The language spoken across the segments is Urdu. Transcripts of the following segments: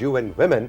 UN Women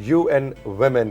UN Women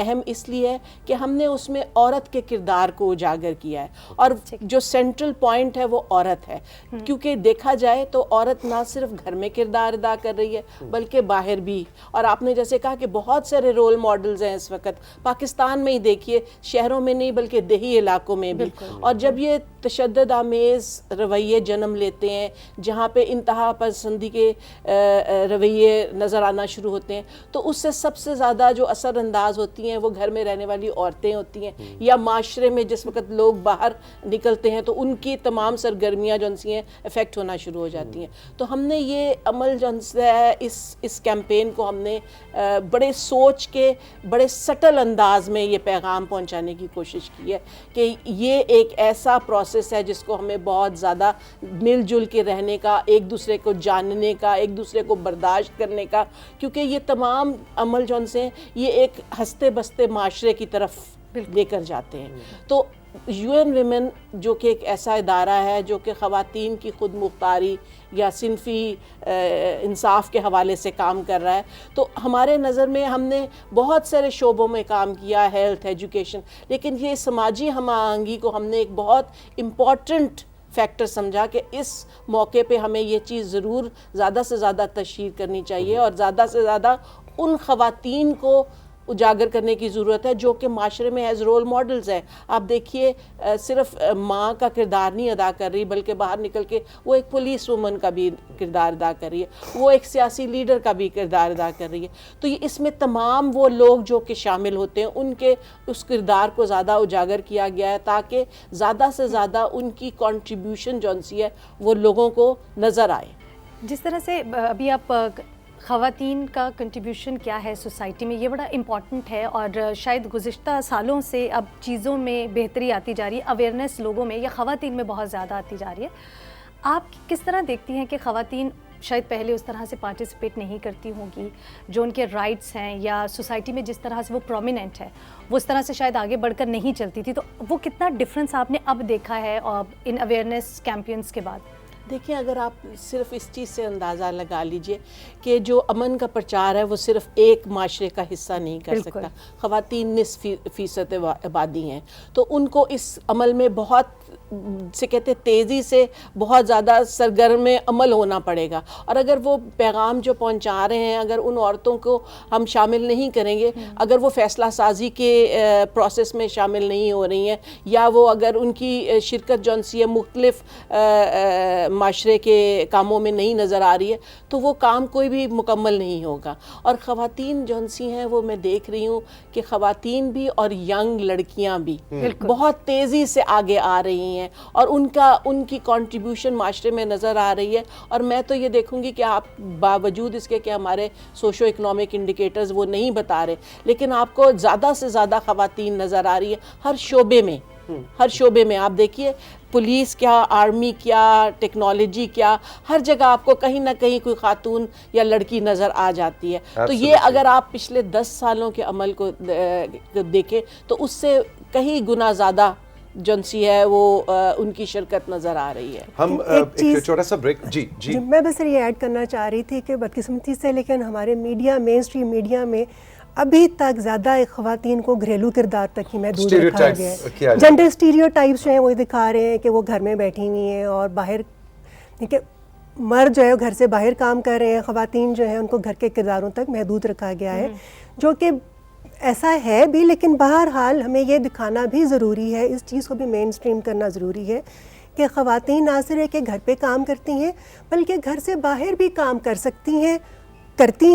اہم اس لیے ہے کہ ہم نے اس میں عورت کے کردار کو اجاگر کیا ہے, اور جو سینٹرل پوائنٹ ہے وہ عورت ہے, کیونکہ دیکھا جائے تو عورت نہ صرف گھر میں کردار ادا کر رہی ہے بلکہ باہر بھی. اور آپ نے جیسے کہا کہ بہت سارے رول ماڈلز ہیں اس وقت پاکستان میں ہی, دیکھیے شہروں میں نہیں بلکہ دیہی علاقوں میں بھی. اور جب یہ تشدد آمیز رویے جنم لیتے ہیں جہاں پہ انتہا پسندی کے رویے نظر آنا شروع ہوتے ہیں, تو اس سے سب سے زیادہ جو اثر انداز ہوتی ہیں وہ گھر میں رہنے والی عورتیں ہوتی ہیں, یا معاشرے میں جس وقت لوگ باہر نکلتے ہیں تو ان کی تمام سرگرمیاں جو سی ہیں افیکٹ ہونا شروع ہو جاتی ہیں. تو ہم نے یہ عمل جو ہے اس کیمپین کو ہم نے بڑے سوچ کے بڑے سٹل انداز میں یہ پیغام پہنچانے کی کوشش کی ہے کہ یہ ایک ایسا پروسیس ہے جس کو ہمیں بہت زیادہ مل جل کے رہنے کا, ایک دوسرے کو جاننے کا, ایک دوسرے کو برداشت کرنے کا, کیونکہ یہ تمام عمل جو سے یہ ایک ہنستے بستے معاشرے کی طرف لے کر جاتے ہیں. تو یو این ویمن جو کہ ایک ایسا ادارہ ہے جو کہ خواتین کی خود مختاری یا صنفی انصاف کے حوالے سے کام کر رہا ہے, تو ہمارے نظر میں ہم نے بہت سارے شعبوں میں کام کیا, ہیلتھ, ایجوکیشن, لیکن یہ سماجی ہم آہنگی کو ہم نے ایک بہت امپورٹنٹ فیکٹر سمجھا کہ اس موقع پہ ہمیں یہ چیز ضرور زیادہ سے زیادہ تشہیر کرنی چاہیے اور زیادہ سے زیادہ ان خواتین کو اجاگر کرنے کی ضرورت ہے جو کہ معاشرے میں ایز رول ماڈلز ہیں. آپ دیکھیے صرف ماں کا کردار نہیں ادا کر رہی بلکہ باہر نکل کے وہ ایک پولیس وومن کا بھی کردار ادا کر رہی ہے, وہ ایک سیاسی لیڈر کا بھی کردار ادا کر رہی ہے. تو یہ اس میں تمام وہ لوگ جو کہ شامل ہوتے ہیں ان کے اس کردار کو زیادہ اجاگر کیا گیا ہے تاکہ زیادہ سے زیادہ ان کی کنٹریبیوشن جو سی ہے وہ لوگوں کو نظر آئے. جس طرح سے ابھی آپ خواتین کا کنٹریبیوشن کیا ہے سوسائٹی میں, یہ بڑا امپورٹنٹ ہے, اور شاید گزشتہ سالوں سے اب چیزوں میں بہتری آتی جا رہی ہے, اویئرنیس لوگوں میں یا خواتین میں بہت زیادہ آتی جا رہی ہے. آپ کس طرح دیکھتی ہیں کہ خواتین شاید پہلے اس طرح سے پارٹیسپیٹ نہیں کرتی ہوں گی, جو ان کے رائٹس ہیں یا سوسائٹی میں جس طرح سے وہ پرومیننٹ ہے وہ اس طرح سے شاید آگے بڑھ کر نہیں چلتی تھی, تو وہ کتنا ڈفرینس آپ نے اب دیکھا ہے ان اویئرنیس کیمپینز کے بعد؟ دیکھیں, اگر آپ صرف اس چیز سے اندازہ لگا لیجئے کہ جو امن کا پرچار ہے وہ صرف ایک معاشرے کا حصہ نہیں کر سکتا. خواتین 90% آبادی ہیں, تو ان کو اس عمل میں بہت سے کہتے تیزی سے بہت زیادہ سرگرم عمل ہونا پڑے گا. اور اگر وہ پیغام جو پہنچا رہے ہیں اگر ان عورتوں کو ہم شامل نہیں کریں گے, اگر وہ فیصلہ سازی کے پروسیس میں شامل نہیں ہو رہی ہیں, یا وہ اگر ان کی شرکت جو سی ہے مختلف معاشرے کے کاموں میں نہیں نظر آ رہی ہے, تو وہ کام کوئی بھی مکمل نہیں ہوگا. اور خواتین جو سی ہیں وہ میں دیکھ رہی ہوں کہ خواتین بھی اور ینگ لڑکیاں بھی بہت تیزی سے آگے آ رہی ہیں, اور ان کی کنٹریبیوشن معاشرے میں نظر آ رہی ہے. اور میں تو یہ دیکھوں گی کہ آپ باوجود اس کے کہ ہمارے سوشو اکنامک انڈیکیٹرز وہ نہیں بتا رہے, لیکن آپ کو زیادہ سے زیادہ خواتین نظر آ رہی ہے ہر شعبے میں. ہر شعبے میں آپ دیکھیے, پولیس کیا, آرمی کیا, ٹیکنالوجی کیا, ہر جگہ آپ کو کہیں نہ کہیں کوئی خاتون یا لڑکی نظر آ جاتی ہے. تو یہ اگر آپ پچھلے 10 سالوں کے عمل کو دیکھیں تو اس سے کہیں گنا زیادہ جن سی ہے وہ ان کی شرکت نظر آ رہی ہے. ہم ایک چھوٹا سا بریک. جی میں بس یہ ایڈ کرنا چاہ رہی تھی کہ بدقسمتی سے لیکن ہمارے میڈیا, مین اسٹریم میڈیا میں ابھی تک زیادہ خواتین کو گھریلو کردار تک ہی محدود رکھا گیا ہے. جنڈر اسٹیریوٹائپس جو ہیں وہ دکھا رہے ہیں کہ وہ گھر میں بیٹھی ہوئی ہیں اور باہر, ٹھیک ہے, مرد جو ہے گھر سے باہر کام کر رہے ہیں, خواتین جو ہیں ان کو گھر کے کرداروں تک محدود رکھا گیا ہے, جو کہ ایسا ہے بھی. لیکن بہرحال ہمیں یہ دکھانا بھی ضروری ہے, اس چیز کو بھی مین اسٹریم کرنا ضروری ہے کہ خواتین نہ صرف کہ گھر پہ کام کرتی ہیں بلکہ گھر سے باہر بھی کام کرتی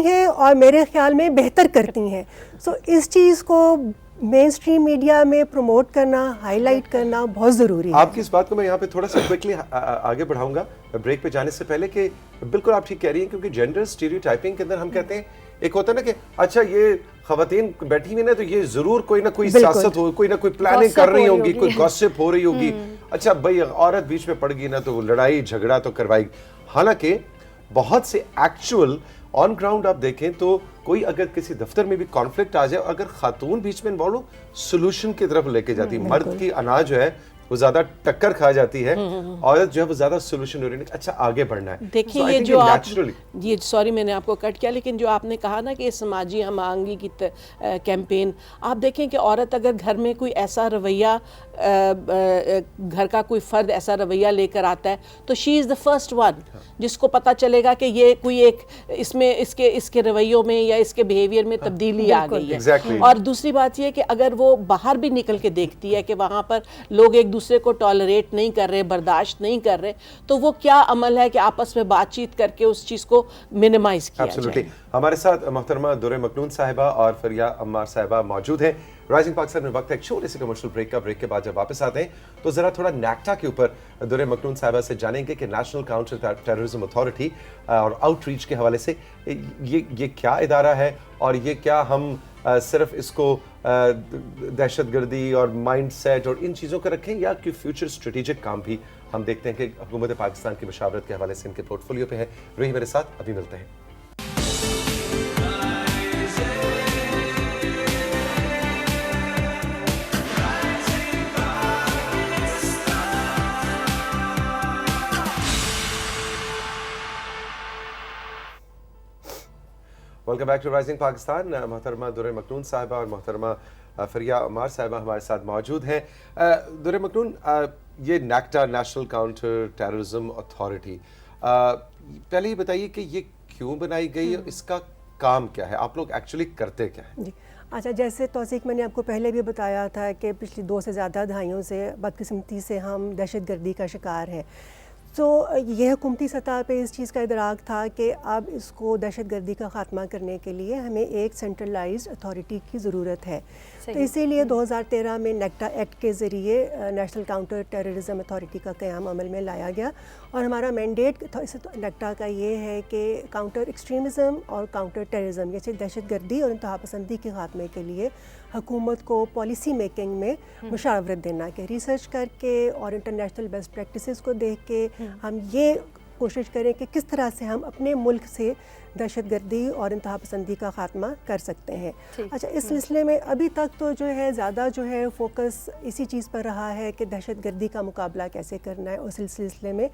ہیں اور میرے خیال میں بہتر کرتی ہیں. سو اس چیز کو مین اسٹریم میڈیا میں پروموٹ کرنا, ہائی لائٹ کرنا بہت ضروری ہے. آپ کی اس بات کو میں یہاں پہ تھوڑا سا کوئکلی آگے بڑھاؤں گا بریک پہ جانے سے پہلے, کہ بالکل آپ ٹھیک کہہ رہی ہیں, کیونکہ جینڈر اسٹیریوٹائپنگ کے اندر ہم کہتے ہیں ایک ہوتا ہے نا کہ اچھا یہ خواتین بیٹھی ہوئی نا تو یہ ضرور کوئی نہ کوئی سیاست ہو, کوئی نہ کوئی پلاننگ کر رہی ہوں گی, کوئی گاسپ ہو رہی ہوگی. اچھا بھائی عورت بیچ میں پڑ گئی نا تو لڑائی جھگڑا تو کروائے گی. حالانکہ بہت سے ایکچوئل آن گراؤنڈ آپ دیکھیں تو کوئی اگر کسی دفتر میں بھی کانفلکٹ آ جائے, اگر خاتون بیچ میں انوالو ہو, سولوشن کی طرف لے کے جاتی. مرد کی انا جو ہے وہ زیادہ ٹکر کھا جاتی ہے، عورت جو ہے وہ زیادہ سولوشن اورینٹڈ، اچھا آگے بڑھنا ہے. دیکھیں So I یہ think جو آپ naturally یہ سوری میں نے آپ کو کٹ کیا، لیکن جو آپ نے کہا نا کہ سماجی ہم آہنگی کی کیمپین، آپ دیکھیں کہ عورت اگر گھر میں کوئی ایسا رویہ، گھر کا کوئی فرد ایسا رویہ لے کر آتا ہے تو شی از دا فرسٹ ون جس کو پتہ چلے گا کہ یہ کوئی ایک اس میں اس کے رویوں میں یا اس کے بیہیویئر میں تبدیلی آ گئی ہے. Exactly. اور دوسری بات یہ کہ اگر وہ باہر بھی نکل کے دیکھتی ہے کہ وہاں پر لوگ ایک دوسرے کو ٹالریٹ نہیں کر رہے، برداشت نہیں کر رہے، تو وہ کیا عمل ہے کہ آپس میں بات چیت کر کے اس چیز کو منیمائز کیا Absolutely. جائے. ہمارے ساتھ محترمہ درِ مکنون صاحبہ اور فریا عمار صاحبہ موجود ہیں. رائزنگ پاکستان میں وقت ہے ایک چھوٹے سے کمرشل بریک کا. بریک کے بعد جب واپس آتے ہیں تو ذرا تھوڑا نیکٹا کے اوپر درِ مکنون صاحبہ سے جانیں گے کہ نیشنل کاؤنٹر ٹیررزم اتھارٹی اور آؤٹ ریچ کے حوالے سے یہ کیا ادارہ ہے، اور یہ کیا ہم صرف اس کو دہشت گردی اور مائنڈ سیٹ اور ان چیزوں کا رکھیں، یا کہ فیوچر اسٹریٹجک کام بھی ہم دیکھتے ہیں کہ حکومت پاکستان کی مشاورت کے حوالے سے ان کے پورٹ فولیو پہ ہے. رہی میرے ساتھ، ابھی ملتے ہیں. Welcome back to rising Pakistan. محترمہ درِ مکنون صاحبہ اور محترمہ فریا عمار صاحبہ ہمارے ساتھ موجود ہیں. درِ مکنون، یہ NACTA national counter terrorism authority, پہلے یہ بتائیے کہ یہ کیوں بنائی گئی اور اس کا کام کیا ہے، آپ لوگ ایکچولی کرتے کیا ہیں؟ جی اچھا، جیسے توثیق میں نے آپ کو پہلے بھی بتایا تھا کہ پچھلی 2 سے زیادہ دہائیوں سے بدقسمتی سے ہم دہشت گردی کا شکار ہیں. تو یہ حکومتی سطح پہ اس چیز کا ادراک تھا کہ اب اس کو دہشت گردی کا خاتمہ کرنے کے لیے ہمیں ایک سینٹرلائزڈ اتھارٹی کی ضرورت ہے. تو اسی لیے 2013 میں نیکٹا ایکٹ کے ذریعے نیشنل کاؤنٹر ٹیررزم اتھارٹی کا قیام عمل میں لایا گیا. اور ہمارا مینڈیٹ نیکٹا کا یہ ہے کہ کاؤنٹر ایکسٹریمزم اور کاؤنٹر ٹیررزم، جیسے دہشت گردی اور انتہا پسندی کے خاتمے کے لیے حکومت کو پالیسی میکنگ میں مشاورت دینا، کہ ریسرچ کر کے اور انٹرنیشنل بیسٹ پریکٹسز کو دیکھ کے ہم یہ کوشش کریں کہ کس طرح سے ہم اپنے ملک سے دہشت گردی اور انتہا پسندی کا خاتمہ کر سکتے ہیں. اچھا، اس سلسلے میں ابھی تک تو جو ہے زیادہ جو ہے فوکس اسی چیز پر رہا ہے کہ دہشت گردی کا مقابلہ کیسے کرنا ہے، اس سلسلے میں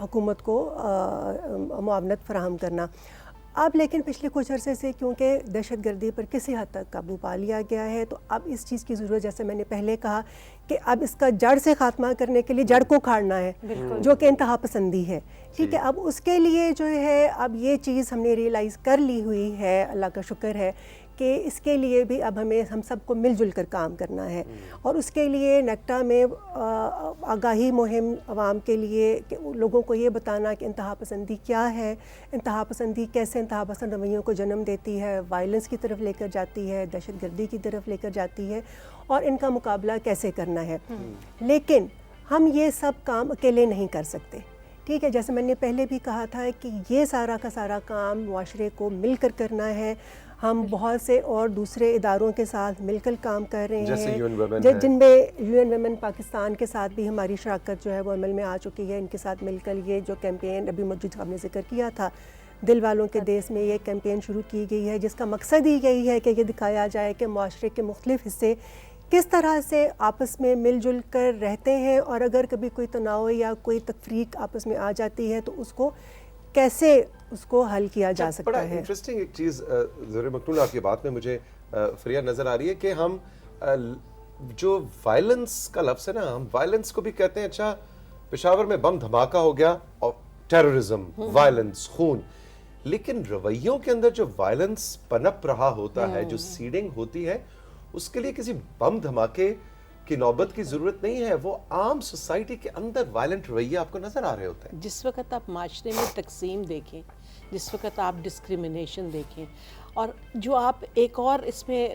حکومت کو معاونت فراہم کرنا. اب لیکن پچھلے کچھ عرصے سے کیونکہ دہشت گردی پر کسی حد تک قابو پا لیا گیا ہے، تو اب اس چیز کی ضرورت، جیسے میں نے پہلے کہا کہ اب اس کا جڑ سے خاتمہ کرنے کے لیے جڑ کو کھاڑنا ہے، جو کہ انتہا پسندی ہے. ٹھیک ہے، اب اس کے لیے جو ہے اب یہ چیز ہم نے ریئلائز کر لی ہوئی ہے، اللہ کا شکر ہے کہ اس کے لیے بھی اب ہم سب کو مل جل کر کام کرنا ہے. اور اس کے لیے نیکٹا میں آگاہی مہم عوام کے لیے، کہ لوگوں کو یہ بتانا کہ انتہا پسندی کیا ہے، انتہا پسندی کیسے انتہا پسند رویوں کو جنم دیتی ہے، وائلنس کی طرف لے کر جاتی ہے، دہشت گردی کی طرف لے کر جاتی ہے، اور ان کا مقابلہ کیسے کرنا ہے. لیکن ہم یہ سب کام اکیلے نہیں کر سکتے. ٹھیک ہے، جیسے میں نے پہلے بھی کہا تھا کہ یہ سارا کا سارا کام معاشرے کو مل کر کرنا ہے. ہم بہت سے اور دوسرے اداروں کے ساتھ مل کر کام کر رہے ہیں، جن میں UN ویمن پاکستان کے ساتھ بھی ہماری شراکت جو ہے وہ عمل میں آ چکی ہے. ان کے ساتھ مل کر یہ جو کیمپین ابھی مسجد صاحب نے ذکر کیا تھا، دل والوں کے دیس میں، یہ کیمپین شروع کی گئی ہے، جس کا مقصد ہی یہی ہے کہ یہ دکھایا جائے کہ معاشرے کے مختلف حصے کس طرح سے آپس میں مل جل کر رہتے ہیں، اور اگر کبھی کوئی تناؤ یا کوئی تفریق آپس میں آ جاتی ہے تو اس کو کیسے اس کو حل کیا جا سکتا ہے. بڑا انٹرسٹنگ ایک چیز درِ مکنون آپ کی بات میں مجھے فریا نظر آ رہی ہے کہ ہم جو وائلنس کا لفظ ہے نا، ہم وائلنس کو بھی کہتے ہیں. اچھا، پشاور میں بم دھماکہ ہو گیا اور ٹیررزم، وائلنس، خون، لیکن رویوں کے اندر جو وائلنس پنپ رہا ہوتا ہے، جو سیڈنگ ہوتی ہے، اس کے لیے کسی بم دھماکے کی نوبت کی ضرورت نہیں ہے. وہ عام سوسائٹی کے اندر وائلنٹ رویے آپ کو نظر آ رہے ہوتے ہیں. جس وقت آپ معاشرے میں تقسیم دیکھیں، جس وقت آپ ڈسکریمنیشن دیکھیں، اور جو آپ ایک اور اس میں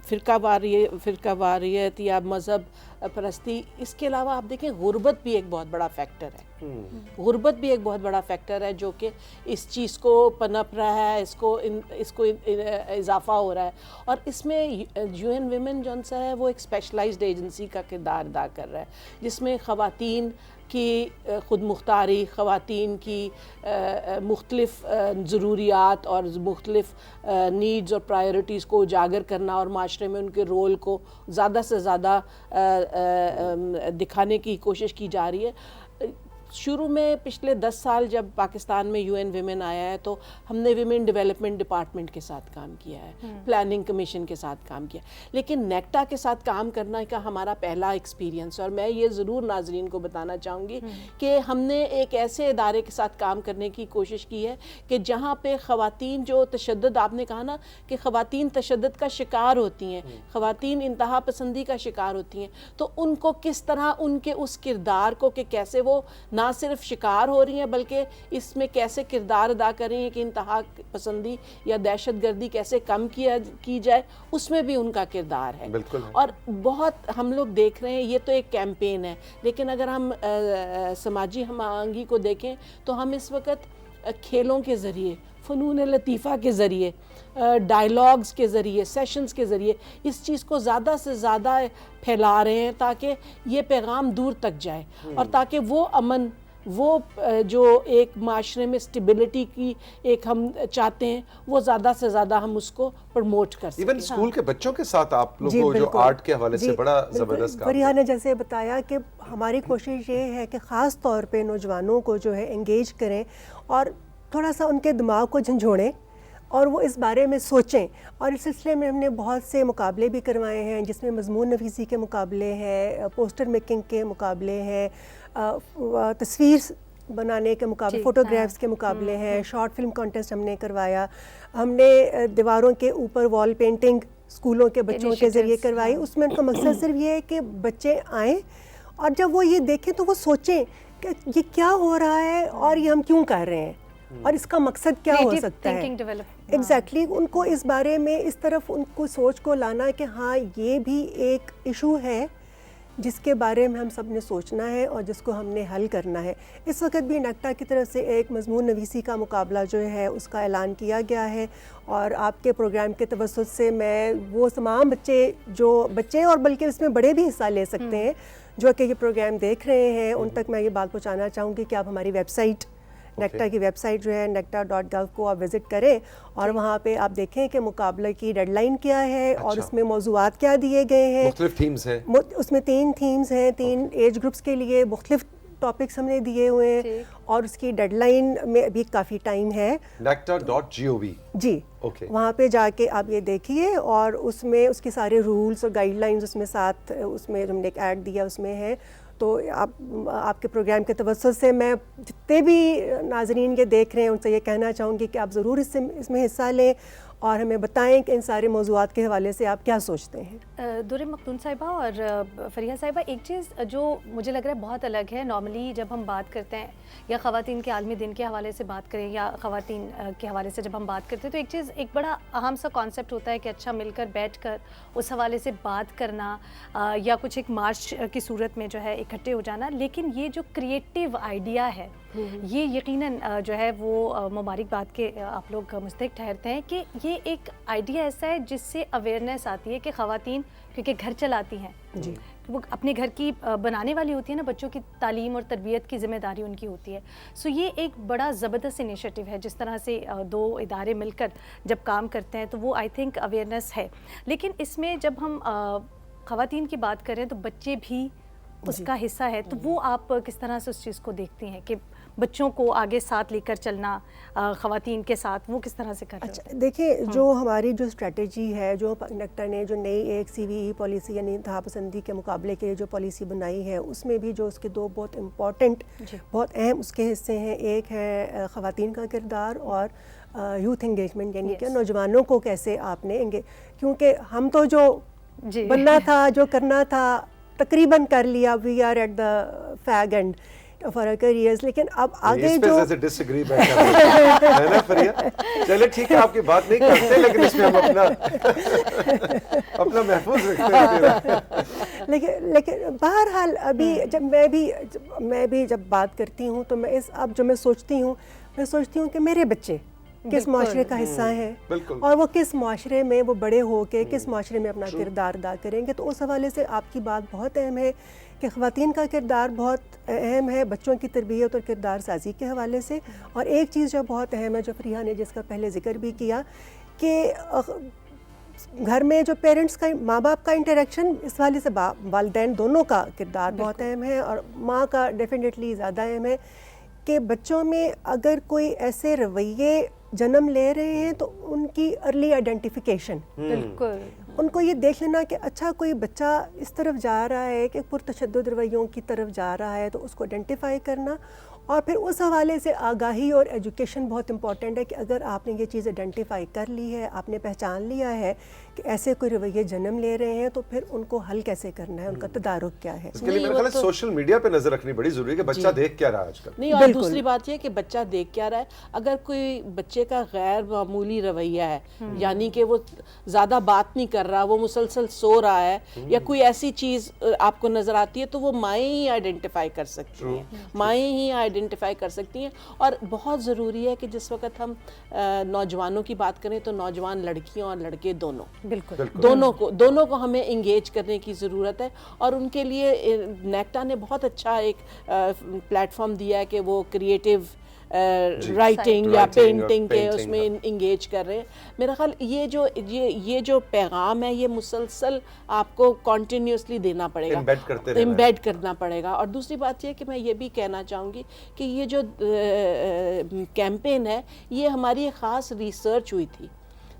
فرقہ واریت یا مذہب پرستی، اس کے علاوہ آپ دیکھیں غربت بھی ایک بہت بڑا فیکٹر ہے. غربت بھی ایک بہت بڑا فیکٹر ہے جو کہ اس چیز کو پنپ رہا ہے، اس کو اضافہ ہو رہا ہے. اور اس میں UN ویمن جو ہے وہ ایک اسپیشلائزڈ ایجنسی کا کردار ادا کر رہا ہے، جس میں خواتین کی خود مختاری، خواتین کی مختلف ضروریات اور مختلف نیڈز اور پرائیورٹیز کو اجاگر کرنا اور معاشرے میں ان کے رول کو زیادہ سے زیادہ دکھانے کی کوشش کی جا رہی ہے. شروع میں پچھلے 10 سال جب پاکستان میں UN ویمن آیا ہے تو ہم نے ویمن ڈیولپمنٹ ڈپارٹمنٹ کے ساتھ کام کیا ہے, پلاننگ کمیشن کے ساتھ کام کیا, لیکن نیکٹا کے ساتھ کام کرنا کا ہمارا پہلا ایکسپیرینس. اور میں یہ ضرور ناظرین کو بتانا چاہوں گی کہ ہم نے ایک ایسے ادارے کے ساتھ کام کرنے کی کوشش کی ہے کہ جہاں پہ خواتین جو تشدد, آپ نے کہا نا کہ خواتین تشدد کا شکار ہوتی ہیں, خواتین انتہا پسندی کا شکار ہوتی ہیں, تو ان کو کس طرح ان کے اس کردار کو کہ کیسے وہ نہ صرف شکار ہو رہی ہیں بلکہ اس میں کیسے کردار ادا کر رہی ہیں کہ انتہا پسندی یا دہشت گردی کیسے کم کی جائے, اس میں بھی ان کا کردار ہے. اور بہت ہم لوگ دیکھ رہے ہیں, یہ تو ایک کیمپین ہے, لیکن اگر ہم سماجی ہم آہنگی کو دیکھیں تو ہم اس وقت کھیلوں کے ذریعے, فنون لطیفہ کے ذریعے, ڈائیلاگز کے ذریعے, سیشنز کے ذریعے اس چیز کو زیادہ سے زیادہ پھیلا رہے ہیں تاکہ یہ پیغام دور تک جائے اور تاکہ وہ امن, وہ جو ایک معاشرے میں سٹیبلٹی کی ایک ہم چاہتے ہیں وہ زیادہ سے زیادہ ہم اس کو پروموٹ کر سکیں. ایون اسکول کے بچوں کے ساتھ آپ لوگوں جو آرٹ کے حوالے سے بڑا زبردست کام. فریحہ نے جیسے بتایا کہ ہماری کوشش یہ ہے کہ خاص طور پہ نوجوانوں کو جو ہے انگیج کریں اور تھوڑا سا ان کے دماغ کو جھنجھوڑیں اور وہ اس بارے میں سوچیں. اور اس سلسلے میں ہم نے بہت سے مقابلے بھی کروائے ہیں جس میں مضمون نویسی کے مقابلے ہیں, پوسٹر میکنگ کے مقابلے ہیں, تصویر بنانے کے مقابلے, فوٹوگرافس کے مقابلے ہیں, شارٹ فلم کانٹیسٹ ہم نے کروایا, ہم نے دیواروں کے اوپر وال پینٹنگ اسکولوں کے بچوں کے ذریعے کروائی. اس میں ان کا مقصد صرف یہ ہے کہ بچے آئیں اور جب وہ یہ دیکھیں تو وہ سوچیں کہ یہ کیا ہو رہا ہے اور یہ ہم کیوں کر رہے ہیں اور اس کا مقصد کیا ہو سکتا ہے. ایگزیکٹلی ان کو اس بارے میں اس طرف ان کو سوچ کو لانا کہ ہاں یہ بھی ایک ایشو ہے جس کے بارے میں ہم سب نے سوچنا ہے اور جس کو ہم نے حل کرنا ہے. اس وقت بھی نیکٹا کی طرف سے ایک مضمون نویسی کا مقابلہ جو ہے اس کا اعلان کیا گیا ہے اور آپ کے پروگرام کے توسط سے میں وہ تمام بچے اور بلکہ اس میں بڑے بھی حصہ لے سکتے ہیں جو کہ یہ پروگرام دیکھ رہے ہیں, ان تک میں یہ بات پہنچانا چاہوں گی کہ آپ ہماری ویب سائٹ نیکٹا کی ویب سائٹ جو ہے necta.gov کو آپ وزٹ کریں اور وہاں پہ آپ دیکھیں کہ مقابلے کی ڈیڈ لائن کیا ہے اور اس میں موضوعات کیا دیے گئے ہیں. مختلف تھیمز ہیں, اس میں 3 تھیمز ہیں, 3 ایج گروپس کے لیے مختلف ٹاپکس ہم نے دیے ہوئے ہیں اور اس کی ڈیڈ لائن میں ابھی کافی ٹائم ہے. necta.gov جی, وہاں پہ جا کے آپ یہ دیکھیے اور اس میں اس کے سارے رولز اور گائیڈ لائنز اس میں ساتھ اس میں ہم نے ایک ایڈ دیا اس میں ہے. تو آپ کے پروگرام کے توسط سے میں جتنے بھی ناظرین یہ دیکھ رہے ہیں ان سے یہ کہنا چاہوں گی کہ آپ ضرور اس میں حصہ لیں اور ہمیں بتائیں کہ ان سارے موضوعات کے حوالے سے آپ کیا سوچتے ہیں. دور مختون صاحبہ اور فریحہ صاحبہ, ایک چیز جو مجھے لگ رہا ہے بہت الگ ہے, نارملی جب ہم بات کرتے ہیں یا خواتین کے عالمی دن کے حوالے سے بات کریں یا خواتین کے حوالے سے جب ہم بات کرتے ہیں تو ایک چیز, ایک بڑا اہم سا کانسیپٹ ہوتا ہے کہ اچھا مل کر بیٹھ کر اس حوالے سے بات کرنا یا کچھ ایک مارچ کی صورت میں جو ہے اکٹھے ہو جانا. لیکن یہ جو کریٹیو آئیڈیا ہے یہ یقیناً جو ہے وہ مبارکباد کے آپ لوگ مستحق ٹھہرتے ہیں کہ یہ ایک آئیڈیا ایسا ہے جس سے اویئرنیس آتی ہے کہ خواتین کیونکہ گھر چلاتی ہیں, جی وہ اپنے گھر کی بنانے والی ہوتی ہے نا, بچوں کی تعلیم اور تربیت کی ذمہ داری ان کی ہوتی ہے. سو یہ ایک بڑا زبردست انیشیٹو ہے جس طرح سے 2 ادارے مل کر جب کام کرتے ہیں تو وہ آئی تھنک اویئرنیس ہے. لیکن اس میں جب ہم خواتین کی بات کریں تو بچے بھی اس کا حصہ ہے, تو وہ آپ کس طرح سے اس چیز کو دیکھتی ہیں کہ بچوں کو آگے ساتھ لے کر چلنا خواتین کے ساتھ, وہ کس طرح سے کرنا؟ اچھا دیکھیں, جو ہماری جو اسٹریٹجی ہے, جو نیکٹا نے جو نئی ایک CVE پالیسی یعنی انتہا پسندی کے مقابلے کے لیے جو پالیسی بنائی ہے, اس میں بھی جو اس کے 2 بہت امپورٹنٹ بہت اہم اس کے حصے ہیں. ایک ہے خواتین کا کردار اور یوتھ انگیجمنٹ, یعنی کہ نوجوانوں کو کیسے آپ نے کیونکہ ہم تو جو بننا تھا جو کرنا تھا تقریباً کر لیا, we are at the fag end for our careers. لیکن اب آگے جو ہے نا فریحہ, چلے ٹھیک ہے آپ کی بات نہیں کرتے لیکن اس میں ہم اپنا محفوظ رکھتے ہیں. لیکن بہرحال ابھی جب میں بھی جب بات کرتی ہوں تو میں اب جو میں سوچتی ہوں کہ میرے بچے کس معاشرے کا حصہ ہیں بالکل. اور وہ کس معاشرے میں وہ بڑے ہو کے کس معاشرے میں اپنا کردار ادا کریں گے. تو اس حوالے سے آپ کی بات بہت اہم ہے کہ خواتین کا کردار بہت اہم ہے بچوں کی تربیت اور کردار سازی کے حوالے سے. اور ایک چیز جو بہت اہم ہے جو فریحہ نے جس کا پہلے ذکر بھی کیا کہ گھر میں جو پیرنٹس کا ماں باپ کا انٹریکشن اس حوالے سے والدین دونوں کا کردار بہت اہم ہے اور ماں کا ڈیفینیٹلی زیادہ اہم ہے کہ بچوں میں اگر کوئی ایسے رویے جنم لے رہے ہیں تو ان کی ارلی آئیڈینٹیفیکیشن, بالکل ان کو یہ دیکھ لینا کہ اچھا کوئی بچہ اس طرف جا رہا ہے کہ پرتشدد رویوں کی طرف جا رہا ہے تو اس کو آئیڈینٹیفائی کرنا. اور پھر اس حوالے سے آگاہی اور ایجوکیشن بہت امپورٹنٹ ہے کہ اگر آپ نے یہ چیز آئیڈینٹیفائی کر لی ہے, آپ نے پہچان لیا ہے کہ ایسے کوئی رویے جنم لے رہے ہیں تو پھر ان کو حل کیسے کرنا ہے, ان کا تدارک کیا ہے. اس کے لیے میرا خیال ہے سوشل میڈیا پہ نظر رکھنی بڑی ضروری ہے کہ بچہ دیکھ کیا رہا ہے آج کل. نہیں, اور دوسری بات یہ کہ بچہ دیکھ کیا رہا ہے. اگر کوئی بچے کا غیر معمولی رویہ ہے, یعنی کہ وہ زیادہ بات نہیں کر رہا, وہ مسلسل سو رہا ہے, یا کوئی ایسی چیز آپ کو نظر آتی ہے, تو وہ مائیں ہی آئیڈینٹیفائی کر سکتی ہیں, مائیں ہی آئیڈینٹیفائی کر سکتی ہیں. اور بہت ضروری ہے کہ جس وقت ہم نوجوانوں کی بات کریں تو نوجوان لڑکیوں اور لڑکے دونوں, بالکل دونوں کو ہمیں انگیج کرنے کی ضرورت ہے. اور ان کے لیے نیکٹا نے بہت اچھا ایک پلیٹ فارم دیا ہے کہ وہ کریٹیو رائٹنگ یا پینٹنگ کے اس میں انگیج کر رہے ہیں. میرا خیال یہ جو پیغام ہے یہ مسلسل آپ کو کنٹینیوسلی دینا پڑے گا, امبیڈ کرنا پڑے گا. اور دوسری بات یہ کہ میں یہ بھی کہنا چاہوں گی کہ یہ جو کیمپین ہے یہ ہماری ایک خاص ریسرچ ہوئی تھی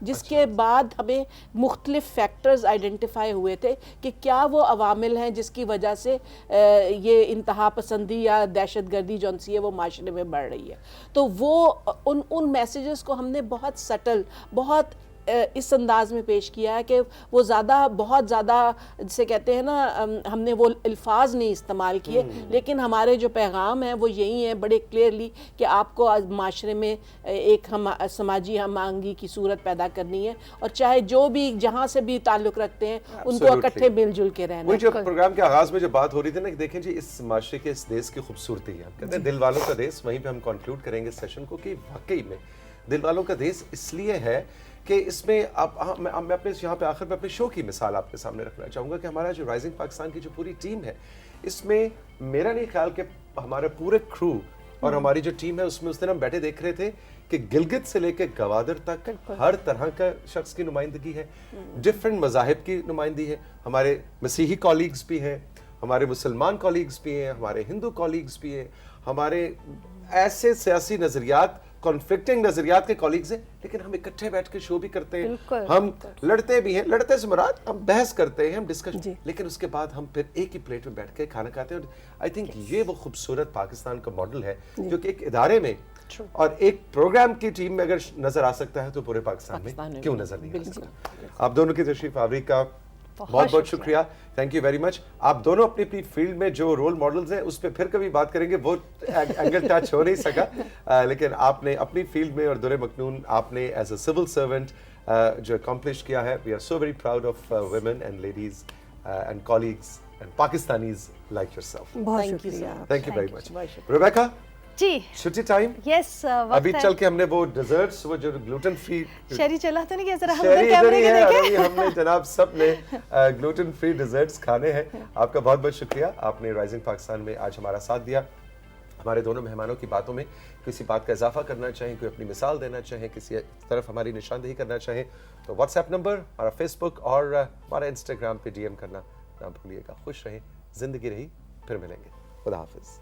جس کے بعد ہمیں مختلف فیکٹرز آئیڈینٹیفائی ہوئے تھے کہ کیا وہ عوامل ہیں جس کی وجہ سے یہ انتہا پسندی یا دہشت گردی جو سی ہے وہ معاشرے میں بڑھ رہی ہے. تو وہ ان میسیجز کو ہم نے بہت سٹل, بہت اس انداز میں پیش کیا ہے کہ وہ بہت زیادہ جسے کہتے ہیں نا, ہم نے وہ الفاظ نہیں استعمال کیے, لیکن ہمارے جو پیغام ہیں وہ یہی ہیں بڑے کلیئرلی کہ آپ کو معاشرے میں ایک سماجی ہم آہنگی کی صورت پیدا کرنی ہے, اور چاہے جو بھی جہاں سے بھی تعلق رکھتے ہیں ان کو اکٹھے مل جل کے رہنا ہے. جو پروگرام کے آغاز میں جو بات ہو رہی تھی نا کہ دیکھیں جی اس معاشرے کے اس دیس کی خوبصورتی ہے, کہتے ہیں دل والوں کا دیس, وہیں پہ ہم کنکلوڈ کریں گے سیشن کو کہ واقعی میں دل والوں کا دیس اس لیے ہے کہ اس میں میں اپنے یہاں پہ آخر میں اپنے شو کی مثال آپ کے سامنے رکھنا چاہوں گا کہ ہمارا جو رائزنگ پاکستان کی جو پوری ٹیم ہے اس میں میرا نہیں خیال کہ ہمارے پورے کرو اور ہماری جو ٹیم ہے اس میں اس دن ہم بیٹھے دیکھ رہے تھے کہ گلگت سے لے کے گوادر تک ہر طرح کا شخص کی نمائندگی ہے, ڈفرینٹ مذاہب کی نمائندگی ہے. ہمارے مسیحی کالیگز بھی ہیں, ہمارے مسلمان کالیگز بھی ہیں, ہمارے ہندو کالیگز بھی ہیں, ہمارے ایسے سیاسی نظریات کانفلکٹنگ نظریات کے کالیگز ہیں, لیکن ہم اکٹھے بیٹھ کے شو بھی کرتے ہیں, ہم لڑتے بھی ہیں, لڑتے سے مراد ہم بحث کرتے ہیں, ہم ڈسکشن, لیکن اس کے بعد ہم پھر ایک ہی پلیٹ میں بیٹھ کے کھانا کھاتے ہیں. اور آئی تھنک یہ وہ خوبصورت پاکستان کا ماڈل ہے جو کہ ایک ادارے میں اور ایک پروگرام کی ٹیم میں اگر نظر آ سکتا ہے تو پورے پاکستان میں کیوں نظر نہیں آ سکتا. آپ دونوں کی تشریف آوری کا بہت بہت شکریہ, تھینک یو ویری مچ. آپ دونوں اپنی اپنی فیلڈ میں جو رول ماڈلز ہیں اس پہ پھر کبھی بات کریں گے, وہ اینگل ٹچ ہو نہیں سکا, لیکن آپ نے اپنی فیلڈ میں اور دور مکنون آپ نے ایز اے سول سرونٹ جو اکمپلش کیا ہے. We are so very proud of women and ladies and colleagues and Pakistanis like your yourself شکریہ. Thank you very much. Rebecca ji چھٹی ٹائم, یس ابھی چل کے ہم نے وہ ڈیزرٹس وہ جو گلوٹن فری شہری چلا تو نہیں کیا, ذرا ہم شہری کیمرے کے ادھر دیکھیں. ہم نے جناب سب نے گلوٹن فری ڈیزرٹس کھانے ہیں. آپ کا بہت بہت شکریہ, آپ نے رائزنگ پاکستان میں آج ہمارا ساتھ دیا. ہمارے دونوں مہمانوں کی باتوں میں کسی بات کا اضافہ کرنا چاہیں, کوئی اپنی مثال دینا چاہیں, کسی طرف ہماری نشاندہی کرنا چاہیں تو واٹس ایپ نمبر, ہمارا فیس بک اور ہمارا انسٹاگرام پہ ڈی ایم کرنا نہ بھولیے گا. خوش رہیں, زندگی رہی, پھر ملیں گے. خدا حافظ.